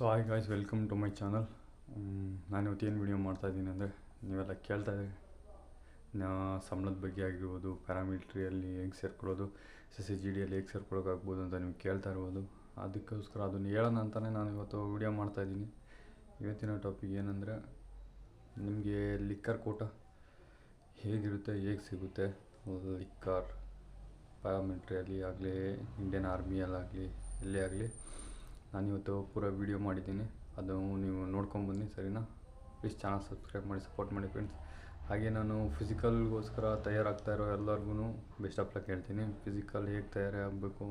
So hi guys, welcome to my channel. ನಾನು ಇವತ್ತು ಏನು ವೀಡಿಯೋ ಮಾಡ್ತಾಯಿದ್ದೀನಿ ಅಂದರೆ, ನೀವೆಲ್ಲ ಕೇಳ್ತಾ ಇದ್ದೀವಿ ಸಂಬಳದ ಬಗ್ಗೆ ಆಗಿರ್ಬೋದು, ಪ್ಯಾರಾಮಿಲಿಟ್ರಿಯಲ್ಲಿ ಹೇಗೆ ಸೇರ್ಕೊಳ್ಳೋದು, SSGDಯಲ್ಲಿ ಹೇಗೆ ಸೇರ್ಕೊಳ್ಳೋಕ್ಕಾಗ್ಬೋದು ಅಂತ ನೀವು ಕೇಳ್ತಾ ಇರ್ಬೋದು. ಅದಕ್ಕೋಸ್ಕರ ಅದನ್ನು ಹೇಳೋಣ ಅಂತಲೇ ನಾನು ಇವತ್ತು ವೀಡಿಯೋ ಮಾಡ್ತಾಯಿದ್ದೀನಿ. ಇವತ್ತಿನ ಟಾಪಿಕ್ ಏನಂದರೆ, ನಿಮಗೆ ಲಿಕ್ಕರ್ ಕೋಟ ಹೇಗಿರುತ್ತೆ, ಹೇಗೆ ಸಿಗುತ್ತೆ. ಲಿಕ್ಕರ್ ಪ್ಯಾರಾಮಿಲಿಟ್ರಿಯಲ್ಲಿ ಆಗಲಿ, ಇಂಡಿಯನ್ ಆರ್ಮಿಯಲ್ಲಾಗಲಿ, ಎಲ್ಲೇ ಆಗಲಿ ನಾನಿವತ್ತು ಪೂರ ವೀಡಿಯೋ ಮಾಡಿದ್ದೀನಿ. ಅದು ನೀವು ನೋಡ್ಕೊಂಬನ್ನಿ, ಸರಿನಾ? ಪ್ಲೀಸ್ ಚಾನಲ್ ಸಬ್ಸ್ಕ್ರೈಬ್ ಮಾಡಿ, ಸಪೋರ್ಟ್ ಮಾಡಿ ಫ್ರೆಂಡ್ಸ್. ಹಾಗೆ ನಾನು ಫಿಸಿಕಲ್ಗೋಸ್ಕರ ತಯಾರಾಗ್ತಾ ಇರೋ ಎಲ್ಲರಿಗೂ ಬೆಸ್ಟ್ ಆಫ್ ಲಕ್ ಹೇಳ್ತೀನಿ. ಫಿಸಿಕಲ್ ಹೇಗೆ ತಯಾರಾಗಬೇಕು,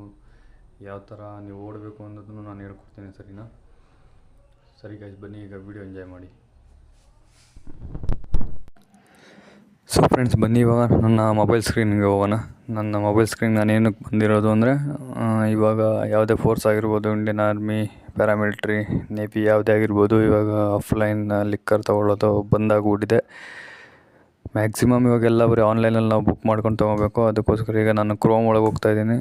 ಯಾವ ಥರ ನೀವು ಓಡಬೇಕು ಅನ್ನೋದನ್ನು ನಾನು ಹೇಳ್ಕೊಡ್ತೀನಿ, ಸರಿನಾ? ಸರಿ ಗೈಸ್, ಬನ್ನಿ ಈಗ ವೀಡಿಯೋ ಎಂಜಾಯ್ ಮಾಡಿ. ಸೊ ಫ್ರೆಂಡ್ಸ್, ಬನ್ನಿ ಇವಾಗ ನನ್ನ ಮೊಬೈಲ್ ಸ್ಕ್ರೀನ್ಗೆ ಹೋಗೋಣ. ನನ್ನ ಮೊಬೈಲ್ ಸ್ಕ್ರೀನ್ ನಾನು ಏನಕ್ಕೆ ಬಂದಿರೋದು ಅಂದರೆ, ಇವಾಗ ಯಾವುದೇ ಫೋರ್ಸ್ ಆಗಿರ್ಬೋದು, ಇಂಡಿಯನ್ ಆರ್ಮಿ, ಪ್ಯಾರಾಮಿಲಿಟ್ರಿ, ನೇವಿ ಯಾವುದೇ ಆಗಿರ್ಬೋದು, ಇವಾಗ ಆಫ್ಲೈನ್ ಲಿಕ್ಕರ್ ತೊಗೊಳ್ಳೋದು ಬಂದಾಗ್ಬಿಟ್ಟಿದೆ. ಮ್ಯಾಕ್ಸಿಮಮ್ ಇವಾಗೆಲ್ಲ ಬರೀ ಆನ್ಲೈನಲ್ಲಿ ನಾವು ಬುಕ್ ಮಾಡ್ಕೊಂಡು ತೊಗೋಬೇಕು. ಅದಕ್ಕೋಸ್ಕರ ಈಗ ನಾನು ಕ್ರೋಮ್ ಒಳಗೆ ಹೋಗ್ತಾಯಿದ್ದೀನಿ.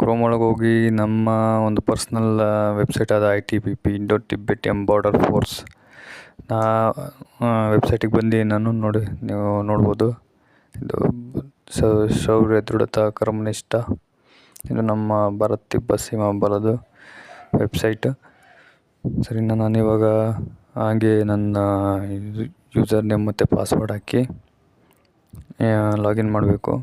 ಕ್ರೋಮ್ ಒಳಗೆ ಹೋಗಿ ನಮ್ಮ ಒಂದು ಪರ್ಸ್ನಲ್ ವೆಬ್ಸೈಟ್ ಆದ ITBP.Tibetan Border Force ವೆಬ್ಸೈಟಿಗೆ ಬಂದು ನಾನು ನೀವು ನೋಡ್ಬೋದು. ಇದು ಶೌರ್ಯ ದೃಢತಾ ಕರ್ಮನಿಷ್ಠ, ಇದು ನಮ್ಮ ಭಾರತ್ ತಿಬ್ಬತ್ ಸೀಮಾ ಬಲದು ವೆಬ್ಸೈಟ್. ಸರಿ, ನಾನು ಇವಾಗ ಹಾಗೆ ನನ್ನ ಯೂಸರ್ ನೇಮ್ ಮತ್ತು ಪಾಸ್ವರ್ಡ್ ಹಾಕಿ ಲಾಗಿನ್ ಮಾಡಬೇಕು.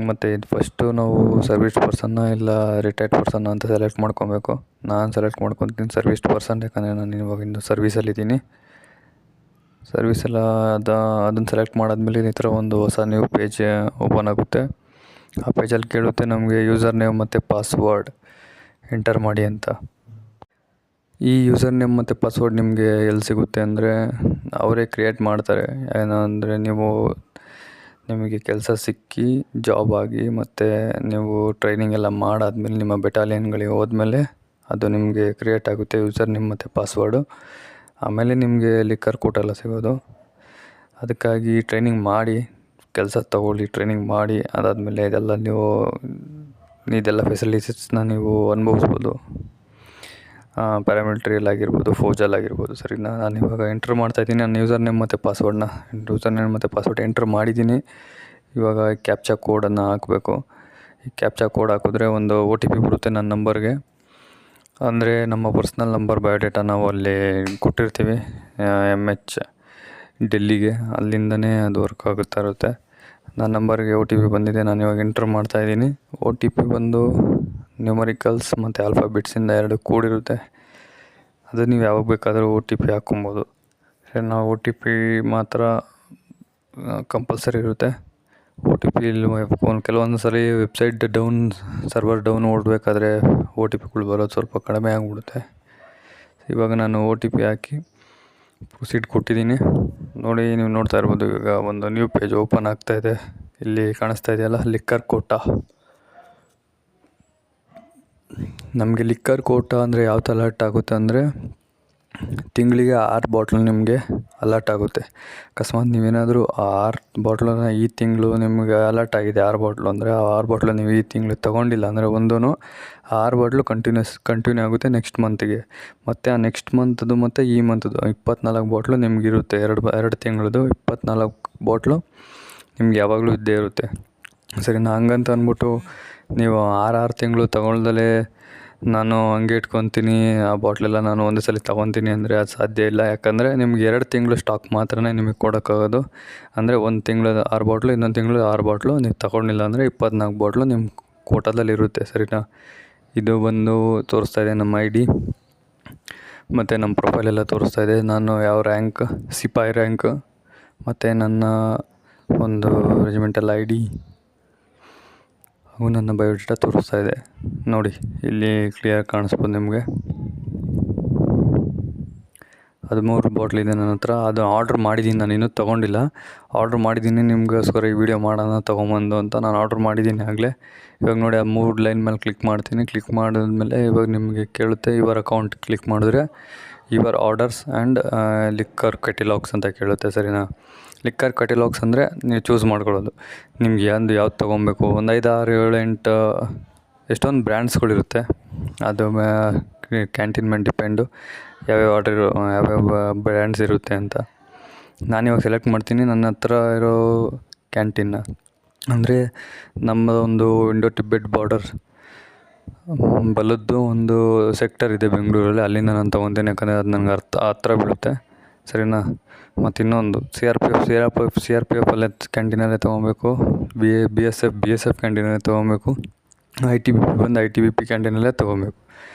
ಮತ್ತು ಇದು ಫಸ್ಟು ನಾವು ಸರ್ವಿಸ್ ಪರ್ಸನ್ನ ಇಲ್ಲ ರಿಟೈರ್ಡ್ ಪರ್ಸನ್ನ ಅಂತ ಸೆಲೆಕ್ಟ್ ಮಾಡ್ಕೊಬೇಕು. ನಾನು ಸೆಲೆಕ್ಟ್ ಮಾಡ್ಕೊತೀನಿ ಸರ್ವಿಸ್ ಪರ್ಸನ್, ಯಾಕಂದರೆ ನಾನು ಇವಾಗ ಇನ್ನು ಸರ್ವೀಸಲ್ಲಿದ್ದೀನಿ. ಸರ್ವೀಸೆಲ್ಲ ಅದನ್ನು ಸೆಲೆಕ್ಟ್ ಮಾಡಾದ್ಮೇಲೆ ಈ ಥರ ಒಂದು ಹೊಸ ನ್ಯೂ ಪೇಜ್ ಓಪನ್ ಆಗುತ್ತೆ. ಆ ಪೇಜಲ್ಲಿ ಕೇಳುತ್ತೆ ನಮಗೆ ಯೂಸರ್ ನೇಮ್ ಮತ್ತು ಪಾಸ್ವರ್ಡ್ ಎಂಟರ್ ಮಾಡಿ ಅಂತ. ಈ ಯೂಸರ್ ನೇಮ್ ಮತ್ತು ಪಾಸ್ವರ್ಡ್ ನಿಮಗೆ ಎಲ್ಲಿ ಸಿಗುತ್ತೆ ಅಂದರೆ, ಅವರೇ ಕ್ರಿಯೇಟ್ ಮಾಡ್ತಾರೆ. ಏನಂದರೆ, ನಿಮಗೆ ಕೆಲಸ ಸಿಕ್ಕಿ ಜಾಬ್ ಆಗಿ ಮತ್ತು ನೀವು ಟ್ರೈನಿಂಗ್ ಎಲ್ಲ ಮಾಡಾದ್ಮೇಲೆ ನಿಮ್ಮ ಬೆಟಾಲಿಯನ್ಗಳಿಗೆ ಹೋದ್ಮೇಲೆ ಅದು ನಿಮಗೆ ಕ್ರಿಯೇಟ್ ಆಗುತ್ತೆ ಯೂಸರ್ ನೇಮ್ ಮತ್ತು ಪಾಸ್ವರ್ಡು. ಆಮೇಲೆ ನಿಮಗೆ ಲಿಕ್ಕರ್ ಕೋಟ ಎಲ್ಲ ಸಿಗೋದು. ಅದಕ್ಕಾಗಿ ಟ್ರೈನಿಂಗ್ ಮಾಡಿ, ಕೆಲಸ ತೊಗೊಳ್ಳಿ, ಟ್ರೈನಿಂಗ್ ಮಾಡಿ, ಅದಾದಮೇಲೆ ಇದೆಲ್ಲ ಫೆಸಿಲಿಟೀಸ್ನ ನೀವು ಅನುಭವಿಸ್ಬೋದು. ಪ್ಯಾರಾಮಿಲಿಟ್ರಿಯಲ್ಲಾಗಿರ್ಬೋದು, ಫೌಜಲ್ಲಾಗಿರ್ಬೋದು. ಸರಿನಾ? ನಾನು ಇವಾಗ ಎಂಟ್ರ್ ಮಾಡ್ತಾಯಿದ್ದೀನಿ ನನ್ನ ಯೂಸರ್ ನೇಮ್ ಮತ್ತು ಪಾಸ್ವರ್ಡ್ನ. ಯೂಸರ್ ನೇಮ್ ಮತ್ತು ಪಾಸ್ವರ್ಡ್ ಎಂಟ್ರ್ ಮಾಡಿದ್ದೀನಿ. ಇವಾಗ ಕ್ಯಾಪ್ಚಾ ಕೋಡನ್ನು ಹಾಕಬೇಕು. ಈ ಕ್ಯಾಪ್ಚಾ ಕೋಡ್ ಹಾಕಿದ್ರೆ ಒಂದು OTP ಬರುತ್ತೆ ನನ್ನ ನಂಬರ್ಗೆ. ಅಂದರೆ ನಮ್ಮ ಪರ್ಸ್ನಲ್ ನಂಬರ್, ಬಯೋಡೇಟಾ ನಾವು ಅಲ್ಲಿ ಕೊಟ್ಟಿರ್ತೀವಿ MH ಡೆಲ್ಲಿಗೆ, ಅಲ್ಲಿಂದನೇ ಅದು ವರ್ಕ್ ಆಗುತ್ತಾ ಇರುತ್ತೆ. ನನ್ನ ನಂಬರ್ಗೆ OTP ಬಂದಿದೆ, ನಾನು ಇವಾಗ ಎಂಟ್ರ್ ಮಾಡ್ತಾಯಿದ್ದೀನಿ. OTP ಬಂದು ನ್ಯೂಮರಿಕಲ್ಸ್ ಮತ್ತು ಆಲ್ಫಾಬೆಟ್ಸಿಂದ 2 ಕೂಡಿರುತ್ತೆ. ಅದು ನೀವು ಯಾವಾಗ ಬೇಕಾದರೂ OTP ಹಾಕ್ಕೊಬೋದು. ನಾವು OTP ಮಾತ್ರ ಕಂಪಲ್ಸರಿ ಇರುತ್ತೆ. OTP ಕೆಲವೊಂದು ಸಲ ವೆಬ್ಸೈಟ್ ಸರ್ವರ್ ಡೌನ್ ಓಡಬೇಕಾದ್ರೆ OTPಗಳು ಬರೋದು ಸ್ವಲ್ಪ ಕಡಿಮೆ ಆಗಿಬಿಡುತ್ತೆ. ಇವಾಗ ನಾನು OTP ಹಾಕಿ ಪ್ರೊಸೀಡ್ ಕೊಟ್ಟಿದ್ದೀನಿ. ನೋಡಿ, ನೀವು ನೋಡ್ತಾ ಇರ್ಬೋದು, ಇವಾಗ ಒಂದು ನ್ಯೂ ಪೇಜ್ ಓಪನ್ ಆಗ್ತಾಯಿದೆ. ಇಲ್ಲಿ ಕಾಣಿಸ್ತಾ ಇದೆಯಲ್ಲ, ಲಿಕ್ಕರ್ ಕೋಟ. ನಮಗೆ ಲಿಕ್ಕರ್ ಕೋಟ ಅಂದರೆ ಯಾವತ್ತು ಅಲರ್ಟ್ ಆಗುತ್ತೆ ಅಂದರೆ, ತಿಂಗಳಿಗೆ 6 ಬಾಟ್ಲು ನಿಮಗೆ ಅಲರ್ಟ್ ಆಗುತ್ತೆ. ಅಕಸ್ಮಾತ್ ನೀವೇನಾದರೂ 6 ಬಾಟ್ಲನ್ನ ಈ ತಿಂಗಳು ನಿಮಗೆ ಅಲರ್ಟ್ ಆಗಿದೆ 6 ಬಾಟ್ಲು ಅಂದರೆ, ಆ 6 ಬಾಟ್ಲು ನೀವು ಈ ತಿಂಗಳು ತೊಗೊಂಡಿಲ್ಲ ಅಂದರೆ, 6 ಬಾಟ್ಲು ಕಂಟಿನ್ಯೂ ಆಗುತ್ತೆ ನೆಕ್ಸ್ಟ್ ಮಂತಿಗೆ. ಮತ್ತು ಆ ನೆಕ್ಸ್ಟ್ ಮಂತ್ದು ಮತ್ತು ಈ ಮಂತ್ದು 24 ಬಾಟ್ಲು ನಿಮಗಿರುತ್ತೆ. 2 ತಿಂಗಳದು 24 ಬಾಟ್ಲು ನಿಮ್ಗೆ ಯಾವಾಗಲೂ ಇದ್ದೇ ಇರುತ್ತೆ. ಸರಿನಾ? ಹಂಗಂತ ಅಂದ್ಬಿಟ್ಟು ನೀವು 6 ತಿಂಗಳು ತೊಗೊಳ್ದಲೇ ನಾನು ಹಂಗೆ ಇಟ್ಕೊತೀನಿ, ಆ ಬಾಟ್ಲೆಲ್ಲ ನಾನು ಒಂದೇ ಸಲ ತೊಗೊತೀನಿ ಅಂದರೆ ಅದು ಸಾಧ್ಯ ಇಲ್ಲ. ಯಾಕಂದರೆ ನಿಮ್ಗೆ 2 ತಿಂಗಳು ಸ್ಟಾಕ್ ಮಾತ್ರ ನಿಮಗೆ ಕೊಡೋಕ್ಕಾಗೋದು. ಅಂದರೆ ಒಂದು ತಿಂಗಳು 6 ಬಾಟ್ಲು, ಇನ್ನೊಂದು ತಿಂಗಳು 6 ಬಾಟ್ಲು ನೀವು ತೊಗೊಂಡಿಲ್ಲ ಅಂದರೆ 24 ಬಾಟ್ಲು ನಿಮ್ಮ ಕೋಟಾದಲ್ಲಿರುತ್ತೆ. ಸರಿನಾ? ಇದು ಬಂದು ತೋರಿಸ್ತಾ ಇದೆ ನಮ್ಮ ID ಮತ್ತು ನಮ್ಮ ಪ್ರೊಫೈಲೆಲ್ಲ ತೋರಿಸ್ತಾ ಇದೆ. ನಾನು ಯಾವ ರ್ಯಾಂಕ್, ಸಿಪಾಯಿ ರ್ಯಾಂಕ್, ಮತ್ತು ನನ್ನ ಒಂದು ರೆಜಿಮೆಂಟಲ್ ID ಹಾಗೂ ನನ್ನ ಬಯೋಡೇಟಾ ತೋರಿಸ್ತಾ ಇದೆ. ನೋಡಿ, ಇಲ್ಲಿ ಕ್ಲಿಯರ್ ಕಾಣಿಸ್ಬೋದು ನಿಮಗೆ. 13 ಬಾಟ್ಲಿದೆ ನನ್ನ ಹತ್ರ. ಅದು ಆರ್ಡ್ರ್ ಮಾಡಿದ್ದೀನಿ, ನಾನು ಇನ್ನೂ ತೊಗೊಂಡಿಲ್ಲ. ಆರ್ಡ್ರ್ ಮಾಡಿದ್ದೀನಿ ನಿಮಗೋಸ್ಕರ ಈ ವಿಡಿಯೋ ಮಾಡೋಣ ತೊಗೊಂಬಂದು ಅಂತ. ನಾನು ಆರ್ಡ್ರ್ ಮಾಡಿದ್ದೀನಿ ಆಗಲೇ. ಇವಾಗ ನೋಡಿ, ಆ 3 ಲೈನ್ ಮೇಲೆ ಕ್ಲಿಕ್ ಮಾಡ್ತೀನಿ. ಕ್ಲಿಕ್ ಮಾಡಿದ್ಮೇಲೆ ಇವಾಗ ನಿಮಗೆ ಕೇಳುತ್ತೆ ಯುವರ್ ಅಕೌಂಟ್. ಕ್ಲಿಕ್ ಮಾಡಿದ್ರೆ ಯುವರ್ ಆರ್ಡರ್ಸ್ ಆ್ಯಂಡ್ ಲಿಕ್ಕರ್ ಕೆಟಲಾಗ್ಸ್ ಅಂತ ಕೇಳುತ್ತೆ. ಸರಿನಾ? ಲಿಕ್ಕರ್ ಕೆಟಲಾಗ್ಸ್ ಅಂದರೆ ನೀವು ಚೂಸ್ ಮಾಡ್ಕೊಳ್ಳೋದು, ನಿಮ್ಗೆ ಯಾವ್ದು ತೊಗೊಬೇಕು. ಒಂದು 5, 6, 7, 8 ಎಷ್ಟೊಂದು ಬ್ರ್ಯಾಂಡ್ಸ್ಗಳಿರುತ್ತೆ. ಅದು ಕ್ಯಾಂಟೀನ್ ಮೇಲೆ ಡಿಪೆಂಡು ಯಾವ್ಯಾವ ಆರ್ಡ್ರ್ ಯಾವ್ಯಾವ ಬ್ರ್ಯಾಂಡ್ಸ್ ಇರುತ್ತೆ ಅಂತ. ನಾನಿವಾಗ ಸೆಲೆಕ್ಟ್ ಮಾಡ್ತೀನಿ ನನ್ನ ಹತ್ರ ಇರೋ ಕ್ಯಾಂಟೀನ್ನ. ಅಂದರೆ ನಮ್ಮದೊಂದು ಇಂಡೋ ಟಿಬೆಟ್ ಬಾರ್ಡರ್ ಬಲದ್ದು ಒಂದು ಸೆಕ್ಟರ್ ಇದೆ ಬೆಂಗಳೂರಲ್ಲಿ, ಅಲ್ಲಿಂದ ನಾನು ತೊಗೊತೀನಿ. ಯಾಕಂದರೆ ಅದು ನನಗೆ ಹತ್ರ ಬೀಳುತ್ತೆ, ಸರಿನಾ. ಮತ್ತು ಇನ್ನೊಂದು ಸಿ ಆರ್ ಪಿ ಎಫ್ ಅಲ್ಲೇ ಕ್ಯಾಂಟೀನಲ್ಲೇ ತೊಗೊಬೇಕು. ಬಿ ಎಸ್ ಎಫ್ ಕ್ಯಾಂಟೀನಲ್ಲೇ ತೊಗೊಬೇಕು. ITBP ಕ್ಯಾಂಟೀನಲ್ಲೇ ತೊಗೊಬೇಕು.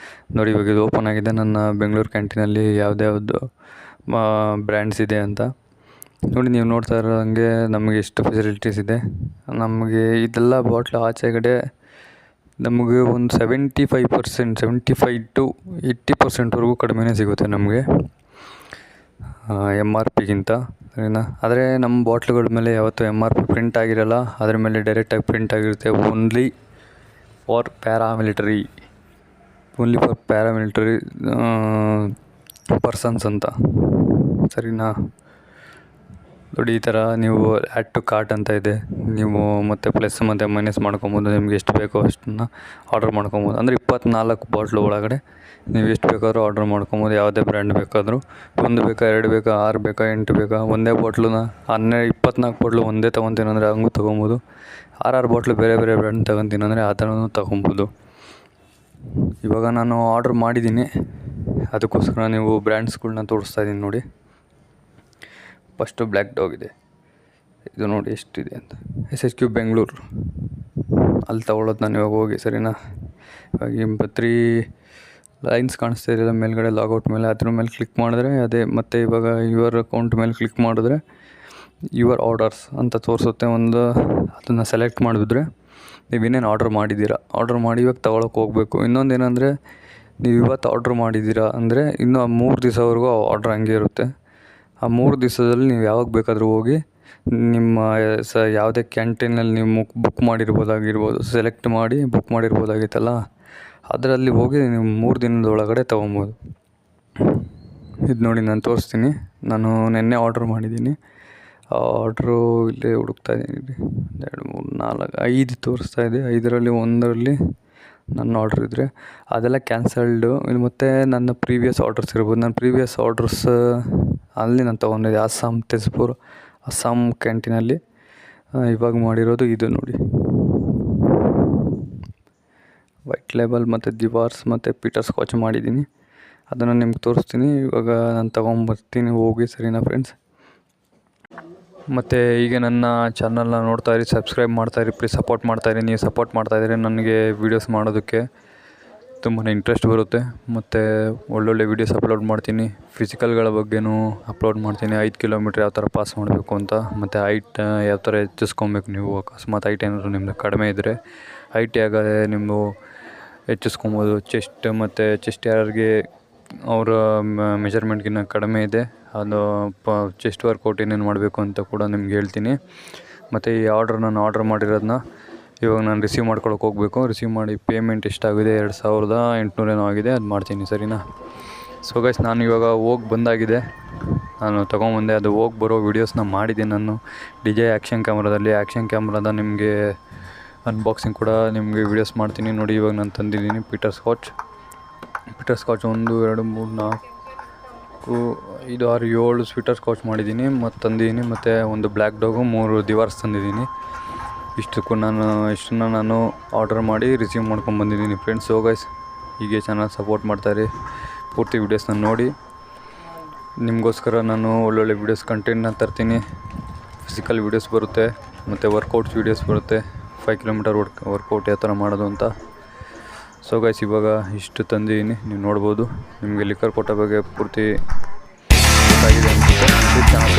ನೋಡಿ ಇವಾಗ ಇದು ಓಪನ್ ಆಗಿದೆ ನನ್ನ ಬೆಂಗಳೂರು ಕ್ಯಾಂಟೀನಲ್ಲಿ ಯಾವ್ದ್ಯಾವ್ದು ಬ್ರ್ಯಾಂಡ್ಸ್ ಇದೆ ಅಂತ. ನೋಡಿ ನೀವು ನೋಡ್ತಾ ಇರೋ ಹಂಗೆ ನಮಗೆ ಎಷ್ಟು ಫೆಸಿಲಿಟೀಸ್ ಇದೆ. ನಮಗೆ ಇದೆಲ್ಲ ಬಾಟ್ಲು ಆಚೆಗಡೆ ನಮಗೆ ಒಂದು 75% to 80% ಕಡಿಮೆನೇ ಸಿಗುತ್ತೆ ನಮಗೆ MRPಗಿಂತ, ಸರಿನಾ. ಆದರೆ ನಮ್ಮ ಬಾಟ್ಲುಗಳ ಮೇಲೆ ಯಾವತ್ತೂ MRP ಪ್ರಿಂಟ್ ಆಗಿರಲ್ಲ, ಅದ್ರ ಮೇಲೆ ಡೈರೆಕ್ಟಾಗಿ ಪ್ರಿಂಟ್ ಆಗಿರುತ್ತೆ ಓನ್ಲಿ ಫಾರ್ ಪ್ಯಾರಾಮಿಲಿಟರಿ ಪರ್ಸನ್ಸ್ ಅಂತ, ಸರಿನಾ. ನೋಡಿ ಈ ಥರ ನೀವು ಆ್ಯಡ್ ಟು ಕಾರ್ಟ್ ಅಂತ ಇದೆ. ನೀವು ಮತ್ತು ಪ್ಲಸ್ ಮತ್ತು ಮೈನಸ್ ಮಾಡ್ಕೊಬೋದು. ನಿಮ್ಗೆ ಎಷ್ಟು ಬೇಕೋ ಅಷ್ಟನ್ನು ಆರ್ಡ್ರ್ ಮಾಡ್ಕೊಬೋದು. ಅಂದರೆ 24 ಬಾಟ್ಲು ಒಳಗಡೆ ನೀವು ಎಷ್ಟು ಬೇಕಾದ್ರೂ ಆರ್ಡ್ರ್ ಮಾಡ್ಕೊಬೋದು. ಯಾವುದೇ ಬ್ರ್ಯಾಂಡ್ ಬೇಕಾದರೂ, 1 ಬೇಕಾ 2 ಬೇಕಾ 6 ಬೇಕಾ 8 ಬೇಕಾ, ಒಂದೇ ಬಾಟ್ಲನ್ನ 24 ಬಾಟ್ಲು ಒಂದೇ ತೊಗೊತೀನಿ ಅಂದರೆ ಹಂಗೂ ತೊಗೊಬೋದು. 6 ಬಾಟ್ಲು ಬೇರೆ ಬೇರೆ ಬ್ರ್ಯಾಂಡ್ ತೊಗೊತೀನಿ ಅಂದರೆ ಆ ಥರನೂ ತೊಗೊಬೋದು. ಇವಾಗ ನಾನು ಆರ್ಡ್ರ್ ಮಾಡಿದ್ದೀನಿ, ಅದಕ್ಕೋಸ್ಕರ ನೀವು ಬ್ರ್ಯಾಂಡ್ಸ್ಗಳ್ನ ತೋರಿಸ್ತಾ ಇದ್ದೀನಿ ನೋಡಿ. ಫಸ್ಟು ಬ್ಲ್ಯಾಕ್ ಡಾಗ್ ಇದೆ, ಇದು ನೋಡಿ ಎಷ್ಟಿದೆ ಅಂತ. SHQ ಬೆಂಗಳೂರು ಅಲ್ಲಿ ತೊಗೊಳ್ಳೋದು ನಾನು ಇವಾಗ ಹೋಗಿ, ಸರಿನಾ. ಇವಾಗ 3 ಲೈನ್ಸ್ ಕಾಣಿಸ್ತಾ ಇದೆಯಲ್ಲ ಮೇಲ್ಗಡೆ ಲಾಗೌಟ್ ಮೇಲೆ, ಅದ್ರ ಮೇಲೆ ಕ್ಲಿಕ್ ಮಾಡಿದ್ರೆ ಅದೇ. ಮತ್ತು ಇವಾಗ ಯುವರ್ ಅಕೌಂಟ್ ಮೇಲೆ ಕ್ಲಿಕ್ ಮಾಡಿದ್ರೆ ಯುವರ್ ಆರ್ಡರ್ಸ್ ಅಂತ ತೋರಿಸುತ್ತೆ. ಅದನ್ನು ಸೆಲೆಕ್ಟ್ ಮಾಡಿಬಿಟ್ರೆ ನೀವೇನೇನು ಆರ್ಡ್ರ್ ಮಾಡಿದ್ದೀರಾ, ಆರ್ಡ್ರ್ ಮಾಡಿ ಇವಾಗ ತೊಗೊಳಕ್ಕೆ ಹೋಗಬೇಕು. ಇನ್ನೊಂದು ಏನಂದರೆ, ನೀವು ಇವತ್ತು ಆರ್ಡ್ರ್ ಮಾಡಿದ್ದೀರಾ ಅಂದರೆ ಇನ್ನೂ 3 ದಿವಸವರೆಗೂ ಆರ್ಡ್ರ್ ಹಂಗೆ ಇರುತ್ತೆ. ಆ 3 ದಿವಸದಲ್ಲಿ ನೀವು ಯಾವಾಗ ಬೇಕಾದರೂ ಹೋಗಿ ನಿಮ್ಮ ಯಾವುದೇ ಕ್ಯಾಂಟೀನಲ್ಲಿ ನೀವು ಬುಕ್ ಮಾಡಿರ್ಬೋದು, ಸೆಲೆಕ್ಟ್ ಮಾಡಿ ಬುಕ್ ಮಾಡಿರ್ಬೋದಾಗಿತ್ತಲ್ಲ, ಅದರಲ್ಲಿ ಹೋಗಿ ನೀವು 3 ದಿನದ ಒಳಗಡೆ ತೊಗೊಬೋದು. ಇದು ನೋಡಿ ನಾನು ತೋರಿಸ್ತೀನಿ. ನಾನು ನಿನ್ನೆ ಆರ್ಡ್ರ್ ಮಾಡಿದ್ದೀನಿ. ಆರ್ಡ್ರು ಇಲ್ಲೇ ಹುಡುಕ್ತಾ ಇದ್ದೀನಿ. 2 3 4 5 ತೋರಿಸ್ತಾ ಇದೆ. 5ರಲ್ಲಿ 1ರಲ್ಲಿ ನನ್ನ ಆರ್ಡ್ರ್ ಇದ್ದರೆ ಅದೆಲ್ಲ ಕ್ಯಾನ್ಸಲ್ಡು. ಇದು ಮತ್ತು ನನ್ನ ಪ್ರೀವಿಯಸ್ ಆರ್ಡರ್ಸ್ ಇರ್ಬೋದು. ನನ್ನ ಪ್ರೀವಿಯಸ್ ಆರ್ಡರ್ಸ್ ಅಲ್ಲಿ ನಾನು ತೊಗೊಂಡಿದ್ದೆ ಅಸ್ಸಾಂ ಕ್ಯಾಂಟೀನಲ್ಲಿ. ಇವಾಗ ಮಾಡಿರೋದು ಇದು ನೋಡಿ, ವೈಟ್ ಲೇಬಲ್ ಮತ್ತು ದಿವಾರ್ಸ್ ಮತ್ತು ಪೀಟರ್ ಸ್ಕಾಚ್ ಮಾಡಿದ್ದೀನಿ. ಅದನ್ನು ನಿಮ್ಗೆ ತೋರಿಸ್ತೀನಿ. ಇವಾಗ ನಾನು ತೊಗೊಂಬರ್ತೀನಿ ಹೋಗಿ, ಸರಿನಾ ಫ್ರೆಂಡ್ಸ್. ಮತ್ತು ಈಗ ನನ್ನ ಚಾನಲ್ನ ನೋಡ್ತಾಯಿರಿ, ಸಬ್ಸ್ಕ್ರೈಬ್ ಮಾಡ್ತಾಯಿರಿ, ಪ್ಲೀಸ್ ಸಪೋರ್ಟ್ ಮಾಡ್ತಾಯಿರಿ. ನೀವು ಸಪೋರ್ಟ್ ಮಾಡ್ತಾಯಿದ್ರೆ ನನಗೆ ವೀಡಿಯೋಸ್ ಮಾಡೋದಕ್ಕೆ ತುಂಬಾ ಇಂಟ್ರೆಸ್ಟ್ ಬರುತ್ತೆ. ಮತ್ತು ಒಳ್ಳೊಳ್ಳೆ ವೀಡಿಯೋಸ್ ಅಪ್ಲೋಡ್ ಮಾಡ್ತೀನಿ. ಫಿಸಿಕಲ್ಗಳ ಬಗ್ಗೆನೂ ಅಪ್ಲೋಡ್ ಮಾಡ್ತೀನಿ. 5 ಕಿಲೋಮೀಟ್ರ್ ಯಾವ ಥರ ಪಾಸ್ ಮಾಡಬೇಕು ಅಂತ, ಮತ್ತು ಹೈಟ್ ಯಾವ ಥರ ಹೆಚ್ಚಿಸ್ಕೊಬೇಕು. ನೀವು ಅಕಸ್ಮಾತ್ ಹೈಟ್ ಏನಾದರೂ ನಿಮ್ಮದು ಕಡಿಮೆ ಇದ್ದರೆ ಹೈಟ್ ಹೇಗೆ ನೀವು ಹೆಚ್ಚಿಸ್ಕೊಬೋದು. ಚೆಸ್ಟ್ ಯಾರಿಗೆ ಅವರ ಮೆಜರ್ಮೆಂಟ್ಗಿನ್ನ ಕಡಿಮೆ ಇದೆ, ಅದು ಚೆಸ್ಟ್ ವರ್ಕೌಟ್ ಏನೇನು ಮಾಡಬೇಕು ಅಂತ ಕೂಡ ನಿಮ್ಗೆ ಹೇಳ್ತೀನಿ. ಮತ್ತು ಈ ನಾನು ಆರ್ಡ್ರ್ ಮಾಡಿರೋದನ್ನ ಇವಾಗ ನಾನು ರಿಸೀವ್ ಮಾಡ್ಕೊಳಕ್ಕೆ ಹೋಗಬೇಕು. ರಿಸೀವ್ ಮಾಡಿ ಪೇಮೆಂಟ್ ಎಷ್ಟಾಗಿದೆ, 2800 ಏನೋ ಆಗಿದೆ, ಅದು ಮಾಡ್ತೀನಿ, ಸರಿನಾ. ಸೊ ಗೈಸ್, ನಾನು ಇವಾಗ ಹೋಗಿ ಬಂದಾಗಿದೆ. ನಾನು ತೊಗೊಂಬಂದೆ. ಅದು ಹೋಗಿ ಬರೋ ವೀಡಿಯೋಸ್ನ ಮಾಡಿದ್ದೀನಿ ನಾನು DJI ಆ್ಯಕ್ಷನ್ ಕ್ಯಾಮ್ರಾದಲ್ಲಿ. ಆ್ಯಕ್ಷನ್ ಕ್ಯಾಮ್ರಾದ ನಿಮಗೆ ಅನ್ಬಾಕ್ಸಿಂಗ್ ಕೂಡ ನಿಮಗೆ ವೀಡಿಯೋಸ್ ಮಾಡ್ತೀನಿ ನೋಡಿ. ಇವಾಗ ನಾನು ತಂದಿದ್ದೀನಿ ಪೀಟರ್ ಸ್ಕಾಚ್ 1 2 3 4 5 6 7 ಪೀಟರ್ ಸ್ಕಾಚ್ ಮಾಡಿದ್ದೀನಿ ಮತ್ತು ತಂದಿದ್ದೀನಿ. ಮತ್ತು ಒಂದು ಬ್ಲ್ಯಾಕ್ ಡಾಗು 3 ದಿವಾರ್ಸ್ ತಂದಿದ್ದೀನಿ. ಇಷ್ಟನ್ನು ನಾನು ಆರ್ಡರ್ ಮಾಡಿ ರಿಸೀವ್ ಮಾಡ್ಕೊಂಬಂದಿದ್ದೀನಿ ಫ್ರೆಂಡ್ಸ್. ಸೊ ಗೈಸ್, ಹೀಗೆ ಚಾನಲ್ ಸಪೋರ್ಟ್ ಮಾಡ್ತಾಯಿರಿ. ಪೂರ್ತಿ ವೀಡಿಯೋಸ್ನ ನೋಡಿ. ನಿಮಗೋಸ್ಕರ ನಾನು ಒಳ್ಳೊಳ್ಳೆ ವೀಡಿಯೋಸ್ ಕಂಟೆಂಟ್ನ ತರ್ತೀನಿ. ಫಿಸಿಕಲ್ ವೀಡಿಯೋಸ್ ಬರುತ್ತೆ, ಮತ್ತು ವರ್ಕೌಟ್ಸ್ ವೀಡಿಯೋಸ್ ಬರುತ್ತೆ. 5 ಕಿಲೋಮೀಟರ್ ವರ್ಕೌಟ್ ಯಾವ ಥರ ಮಾಡೋದು ಅಂತ. ಸೊ ಗೈಸ್, ಇವಾಗ ಇಷ್ಟು ತಂದಿದ್ದೀನಿ, ನೀವು ನೋಡ್ಬೋದು. ನಿಮಗೆ ಲಿಕ್ಕರ್ ಕೋಟ ಬಗ್ಗೆ ಪೂರ್ತಿ ಗೊತ್ತಾಗಿದೆ ಅನಿಸುತ್ತೆ. ಚಾನಲ್